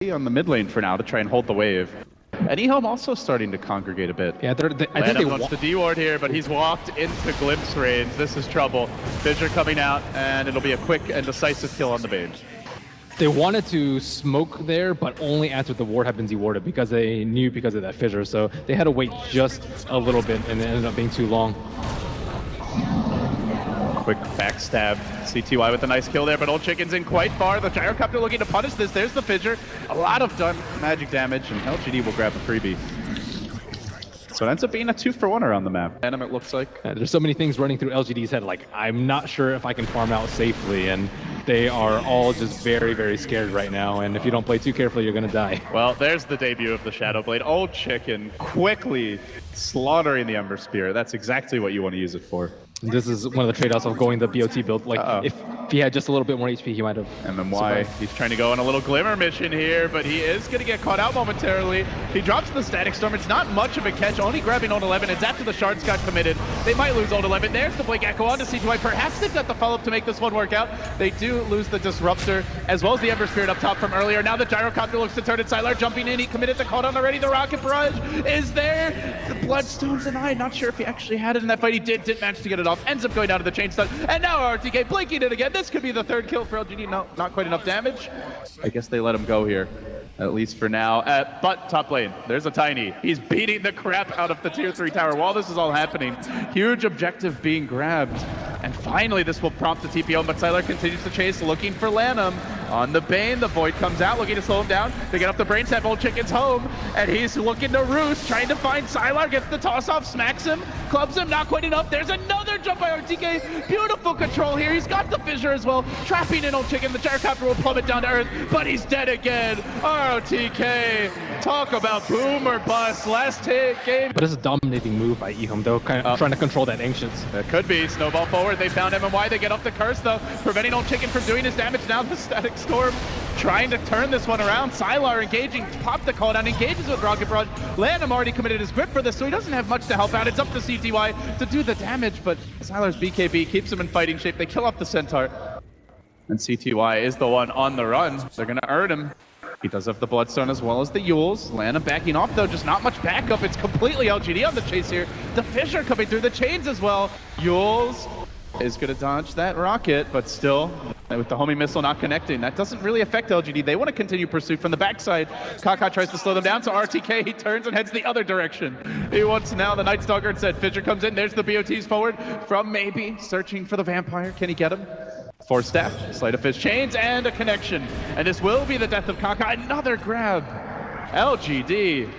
on the mid lane for now to try and hold the wave. And Ehome also starting to congregate a bit. Yeah, I think they wants the D-ward here, but he's walked into glimpse range. This is trouble. Fissure coming out, and it'll be a quick and decisive kill on the base. They wanted to smoke there, but only after the ward had been dewarded because they knew because of that fissure. So they had to wait just a little bit, and it ended up being too long. Quick backstab. CTY with a nice kill there, but Old Chicken's in quite far. The Gyrocopter looking to punish this. There's the fissure. A lot of done magic damage, and LGD will grab a freebie. So it ends up being a 2-for-1 around the map. And it looks like. There's so many things running through LGD's head, like, I'm not sure if I can farm out safely, and they are all just very, very scared right now, and if you don't play too carefully, you're gonna die. Well, there's the debut of the Shadow Blade. Old Chicken quickly slaughtering the Ember Spear. That's exactly what you want to use it for. This is one of the trade-offs of going the BOT build. Like, if he had just a little bit more HP, he might have. And then why? He's trying to go on a little Glimmer mission here, but he is going to get caught out momentarily. He drops the Static Storm. It's not much of a catch, only grabbing Old 11. It's after the Shards got committed. They might lose Old 11. There's the Blink Echo onto C2Y. Perhaps they've got the follow-up to make this one work out. They do lose the Disruptor, as well as the Ember Spirit up top from earlier. Now the Gyrocopter looks to turn it. Sylar jumping in. He committed to call down already. The Rocket Barrage is there. The Bloodstone's denied. Not sure if he actually had it in that fight. He did manage to get it off. Ends up going down to the chain stun. And now RTK blinking it again. This could be the third kill for LGD. No, not quite enough damage. I guess they let him go here, at least for now. But top lane, there's a Tiny. He's beating the crap out of the tier 3 tower while this is all happening. Huge objective being grabbed. And finally, this will prompt the TPO, but Sylar continues to chase, looking for Lanham. On the Bane, the Void comes out, looking to slow him down. They get up the brain tap, Old Chicken's home, and he's looking to roost, trying to find Sylar, gets the toss off, smacks him, clubs him, not quite enough. There's another jump by RTK. Beautiful control here. He's got the fissure as well, trapping in Old Chicken. The Gyrocopter will plummet down to earth, but he's dead again. RTK, talk about boom or bust. Last hit game. But it's a dominating move by Ehome, though, kind of trying to control that Ancients. That could be. Snowball forward. They found MMY. They get up the curse, though, preventing Old Chicken from doing his damage. Now the Static Storm trying to turn this one around. Sylar engaging, pop the call down, engages with Rocket Barrage. Lanham already committed his grip for this, so he doesn't have much to help out. It's up to CTY to do the damage, but Sylar's BKB keeps him in fighting shape. They kill off the Centaur. And CTY is the one on the run. They're going to earn him. He does have the Bloodstone as well as the Yules. Lanham backing off, though, just not much backup. It's completely LGD on the chase here. The Fissure coming through the chains as well. Yules is going to dodge that rocket, but still, with the homing missile not connecting, that doesn't really affect LGD. They want to continue pursuit from the backside. Kaka tries to slow them down, so RTK, he turns and heads the other direction. He wants now the Night Stalker instead. Fissure comes in, there's the BOTs forward from maybe, searching for the Vampire. Can he get him? Force Staff, Sleight of Fist chains, and a connection. And this will be the death of Kaka. Another grab. LGD.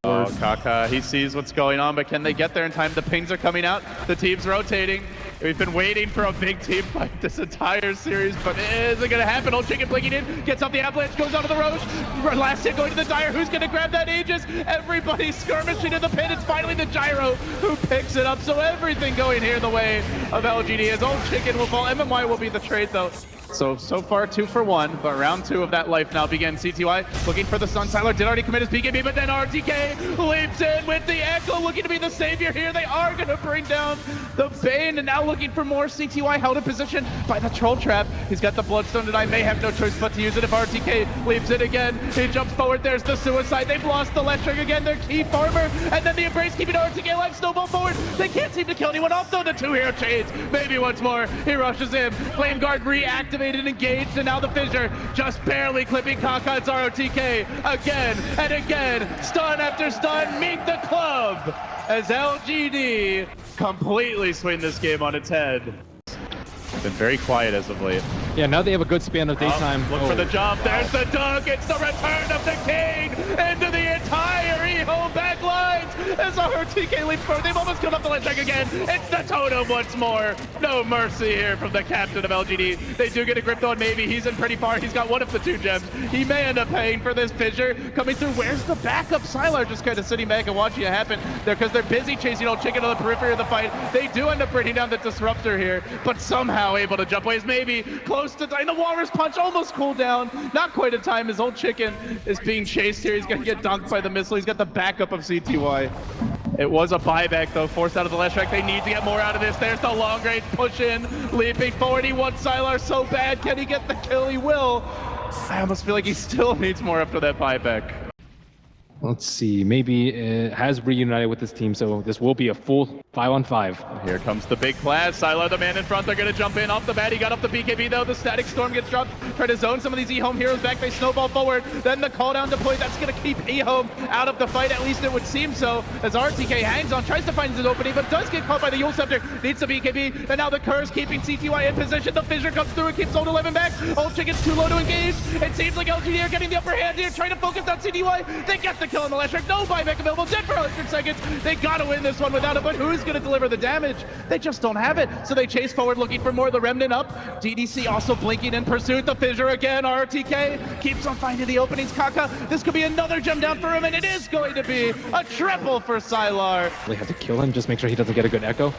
Oh, Kaka, he sees what's going on, but can they get there in time? The pings are coming out, the team's rotating. We've been waiting for a big team fight this entire series, but is it going to happen? Old Chicken blinking in, gets off the Avalanche, goes onto the Roche. Last hit going to the Dire. Who's going to grab that Aegis? Everybody's skirmishing in the pit. It's finally the Gyro who picks it up. So everything going here the way of LGD as Old Chicken will fall. MMY will be the trade, though. So far 2-for-1, but round 2 of that life now begins. CTY looking for the stun. Sylar did already commit his BKB, but then RTK leaps in with the Echo, looking to be the savior here. They are going to bring down the Bane, and now looking for more. CTY held in position by the Troll Trap. He's got the Bloodstone, and I may have no choice but to use it if RTK leaps in again. He jumps forward. There's the Suicide. They've lost the left trigger again. Their key farmer, and then the Embrace keeping RTK alive. Snowball forward. They can't seem to kill anyone off, though. The 2 hero chains. Maybe once more. He rushes in. Flame Guard reactivated and engaged, and now the Fissure just barely clipping Kaka. It's ROTK again and again. Stun after stun. Meet the club as LGD completely swing this game on its head. Been very quiet as of late. Yeah, now they have a good span of daytime. Look for the jump. There's the dunk. It's the return of the king into the entire Ehome backlines as RTK leaps forward. They've almost killed up the left track again. It's the totem once more. No mercy here from the captain of LGD. They do get a grip on maybe. He's in pretty far. He's got one of the 2 gems. He may end up paying for this Fissure coming through. Where's the backup? Sylar just kind of sitting back and watching it happen there because they're busy chasing Old Chicken on the periphery of the fight. They do end up bringing down the Disruptor here, but somehow able to jump ways, maybe close to dying. The Walrus Punch almost cooled down. Not quite in time. His Old Chicken is being chased here. He's going to get dunked by the missile. He's got the backup of CTY. It was a buyback, though, forced out of the last track. They need to get more out of this. There's the long range push in, leaping forward. He wants Sylar so bad. Can he get the kill? He will. I almost feel like he still needs more after that buyback. Let's see, maybe it has reunited with this team, so this will be a full 5-on-5. Here comes the big clash. Sylar, the man in front, they're going to jump in off the bat. He got up the BKB though. The static storm gets dropped. Try to zone some of these Ehome heroes back. They snowball forward. Then the call down deploy. That's going to keep Ehome out of the fight. At least it would seem so. As RTK hangs on, tries to find his opening, but does get caught by the Yule Scepter. Needs the BKB. And now the curse keeping CTY in position. The fissure comes through and keeps Old 11 back. Old Chicken's too low to engage. It seems like LGD are getting the upper hand here. Trying to focus on CTY. They get the kill on the Electric. No buyback available. Dead for 100 seconds. They got to win this one without it, but who's going to deliver the damage? They just don't have it. So they chase forward looking for more. The Remnant up. DDC also blinking in pursuit. The fissure again. RTK keeps on finding the openings. Kaka, this could be another gem down for him, and it is going to be a triple for Sylar. They have to kill him, just make sure he doesn't get a good echo.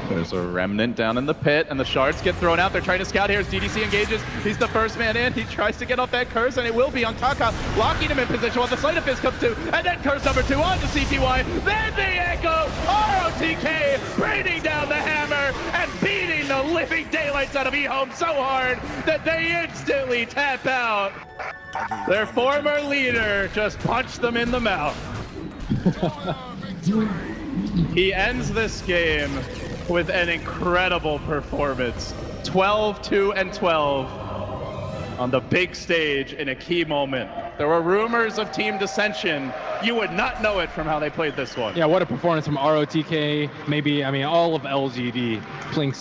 There's a Remnant down in the pit, and the shards get thrown out. They're trying to scout here as DDC engages. He's the first man in. He tries to get off that curse, and it will be on Kaka, locking him in position while the Sleight of Fist comes to, and then curse number 2 on to CTY. Then the echo. ROTK raining down the hammer and beating the living daylights out of Ehome so hard that they instantly tap out. Their former leader just punched them in the mouth. He ends this game with an incredible performance. 12-2-12 on the big stage in a key moment. There were rumors of team dissension. You would not know it from how they played this one. Yeah, what a performance from ROTK. Maybe, I mean, all of LGD playing